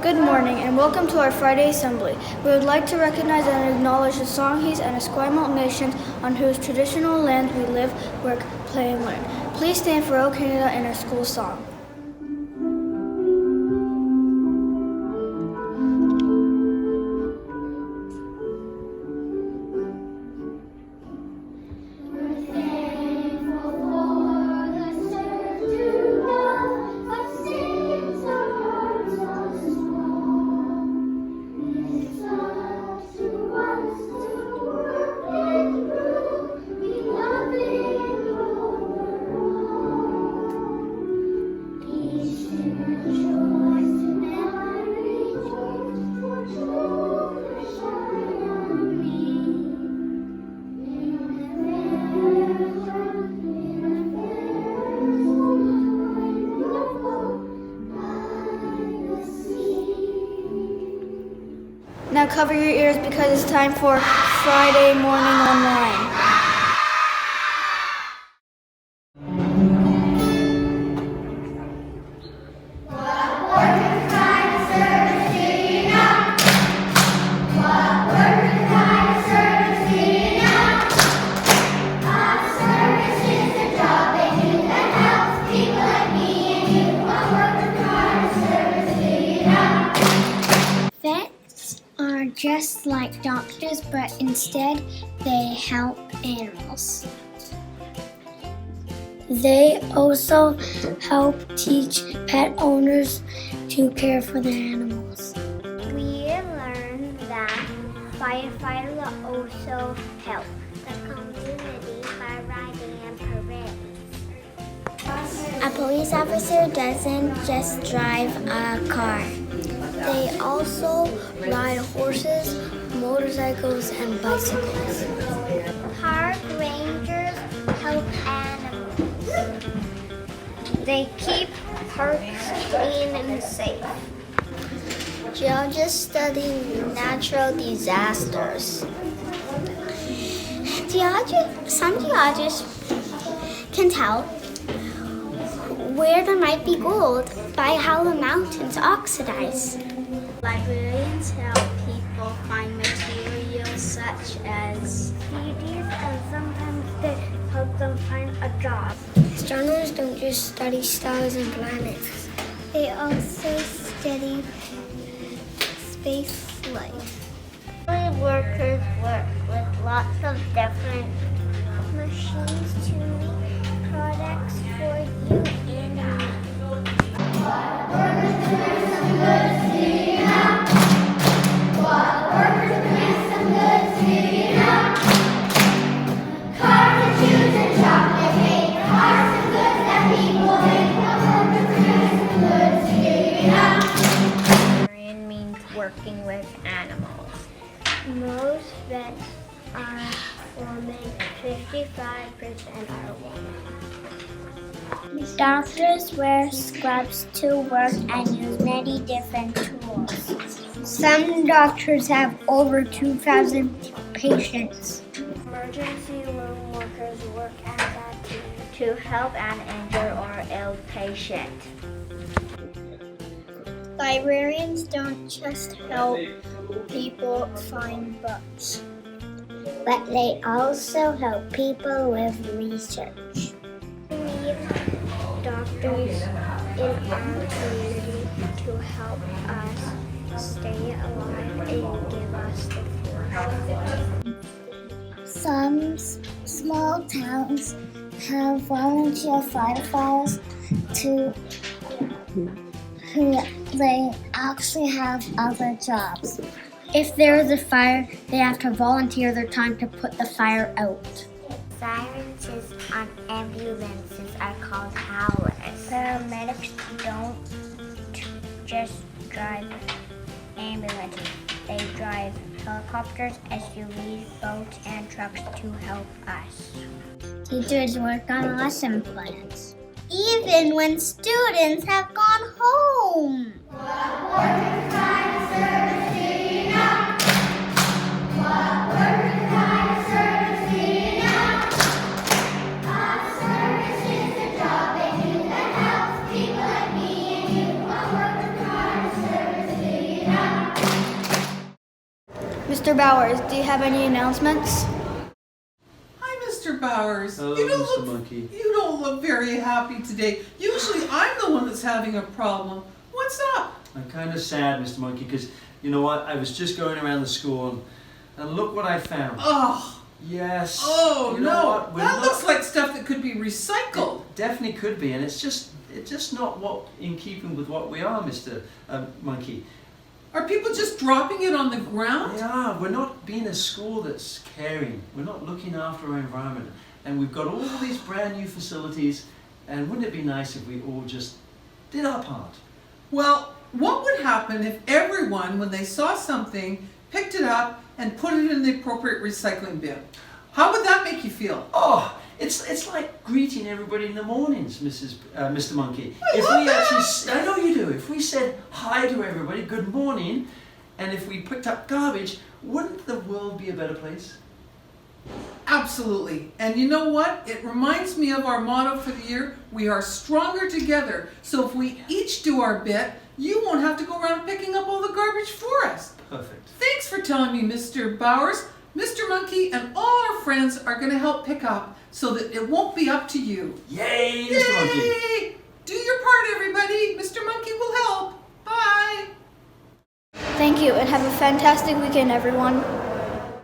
Good morning and welcome to our Friday Assembly. We would like to recognize and acknowledge the Songhees and Esquimalt nations on whose traditional lands we live, work, play, and learn. Please stand for O Canada in our school song. Now cover your ears because it's time for Friday Morning Online. Vets are just like doctors, but instead they help animals. They also help teach pet owners to care for their animals. We learned that firefighters also help the community by riding in parades. A police officer doesn't just drive a car. They also ride horses, motorcycles, and bicycles. Park rangers help animals. They keep parks clean and safe. Geologists study natural disasters. Some geologists can tell where there might be gold by how the mountains oxidize. Librarians help people find materials such as CDs, and sometimes they help them find a job. Astronomers don't just study stars and planets. They also study space life. Workers work with lots of different machines to make products for you and me. Means working with animals. Most vets are women, 55% are women. Doctors wear scrubs to work and use many different tools. Some doctors have over 2,000 patients. Emergency room workers work as a team to help an injured or ill patient. Librarians don't just help people find books, but they also help people with research. We need doctors in our community to help us stay alive and give us the food. Some small towns have volunteer firefighters who they actually have other jobs. If there is a fire, they have to volunteer their time to put the fire out. Sirens on ambulances are called howlers. Paramedics don't just drive ambulances. They drive helicopters, SUVs, boats, and trucks to help us. Teachers work on lesson plans, even when students have gone home. What work kind of service do you know? What work kind of service do you know? Our service is a job that you can help people like me and you. What work kind of service do you know? Mr. Bowers, do you have any announcements? Hi, Mr. Bowers. Hello, you don't Mr. look, Monkey. You don't look very happy today. Usually I'm the one that's having a problem. What's up? I'm kind of sad, Mr. Monkey, because you know what? I was just going around the school and look what I found. Oh, Yes. oh You know no. what? We're That not- looks like stuff that could be recycled. It definitely could be, and it's just not what in keeping with what we are, Mr. Monkey. Are people just dropping it on the ground? Yeah, we're not being a school that's caring. We're not looking after our environment, and we've got all these brand new facilities. And wouldn't it be nice if we all just did our part? Well, what would happen if everyone, when they saw something, picked it up and put it in the appropriate recycling bin? How would that make you feel? Oh, it's like greeting everybody in the mornings, Mr. Monkey. I love that. I know you do. If we said hi to everybody, good morning, and if we picked up garbage, wouldn't the world be a better place? Absolutely. And you know what? It reminds me of our motto for the year, we are stronger together. So if we each do our bit, you won't have to go around picking up all the garbage for us. Perfect. Thanks for telling me, Mr. Bowers. Mr. Monkey and all our friends are going to help pick up so that it won't be up to you. Yay, Mr. Monkey. Yay! Do your part, everybody. Mr. Monkey will help. Bye. Thank you, and have a fantastic weekend, everyone.